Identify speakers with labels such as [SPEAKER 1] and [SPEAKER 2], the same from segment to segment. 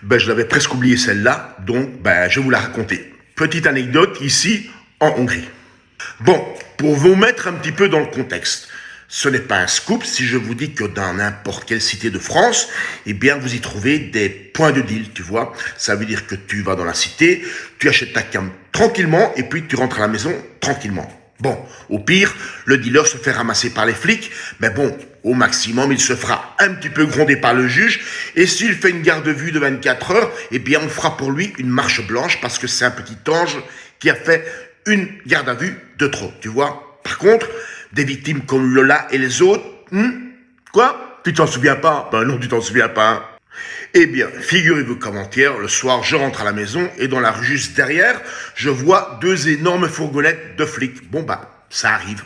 [SPEAKER 1] Ben, je l'avais presque oublié celle-là, donc ben, je vais vous la raconter. Petite anecdote ici en Hongrie. Bon, pour vous mettre un petit peu dans le contexte, ce n'est pas un scoop si je vous dis que dans n'importe quelle cité de France, eh bien, vous y trouvez des points de deal, tu vois. Ça veut dire que tu vas dans la cité, tu achètes ta cam tranquillement et puis tu rentres à la maison tranquillement. Bon, au pire, le dealer se fait ramasser par les flics, mais bon, au maximum, il se fera un petit peu gronder par le juge, et s'il fait une garde à vue de 24 heures, eh bien, on fera pour lui une marche blanche, parce que c'est un petit ange qui a fait une garde à vue de trop, tu vois. Par contre, des victimes comme Lola et les autres, quoi? Tu t'en souviens pas? Ben non, tu t'en souviens pas. Eh bien, figurez-vous qu'avant-hier, le soir, je rentre à la maison et dans la rue juste derrière, je vois deux énormes fourgonnettes de flics. Bon bah, ça arrive.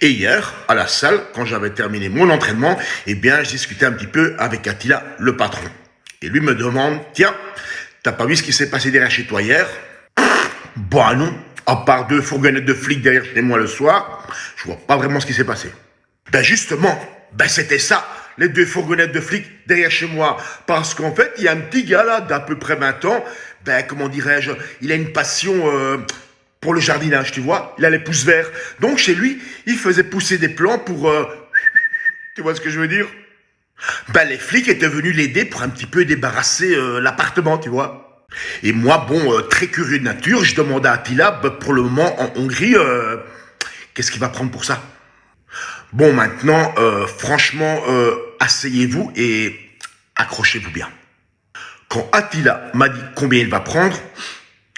[SPEAKER 1] Et hier, à la salle, quand j'avais terminé mon entraînement, eh bien, je discutais un petit peu avec Attila, le patron. Et lui me demande, tiens, t'as pas vu ce qui s'est passé derrière chez toi hier? Bah non, à part deux fourgonnettes de flics derrière chez moi le soir, je vois pas vraiment ce qui s'est passé. Ben justement, ben c'était ça, les deux fourgonnettes de flics derrière chez moi. Parce qu'en fait, il y a un petit gars là, d'à peu près 20 ans, ben comment dirais-je, il a une passion pour le jardinage, tu vois. Il a les pouces verts. Donc chez lui, il faisait pousser des plants pour... tu vois ce que je veux dire? Ben les flics étaient venus l'aider pour un petit peu débarrasser l'appartement, tu vois. Et moi, bon, très curieux de nature, je demande à Attila, ben, pour le moment en Hongrie, qu'est-ce qu'il va prendre pour ça? Bon, maintenant, franchement, asseyez-vous et accrochez-vous bien. Quand Attila m'a dit combien il va prendre,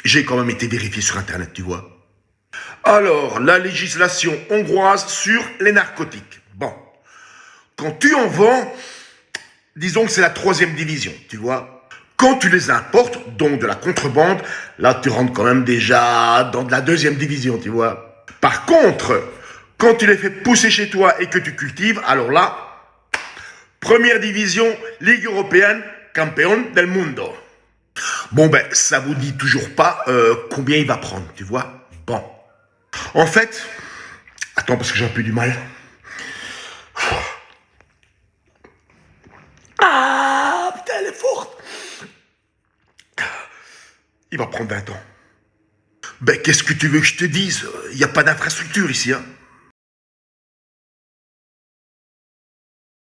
[SPEAKER 1] j'ai quand même été vérifié sur Internet, tu vois. Alors, la législation hongroise sur les narcotiques. Bon, quand tu en vends, disons que c'est la 3e division, tu vois. Quand tu les importes, donc de la contrebande, là, tu rentres quand même déjà dans de la 2e division, tu vois. Par contre, quand tu les fais pousser chez toi et que tu cultives, alors là, 1re division, Ligue européenne, campeón del mundo. Bon ben, ça vous dit toujours pas combien il va prendre, tu vois. Bon. En fait, attends parce que j'ai un peu du mal. Ah, putain, elle est forte. Il va prendre 20 ans. Ben, qu'est-ce que tu veux que je te dise? Il n'y a pas d'infrastructure ici, hein.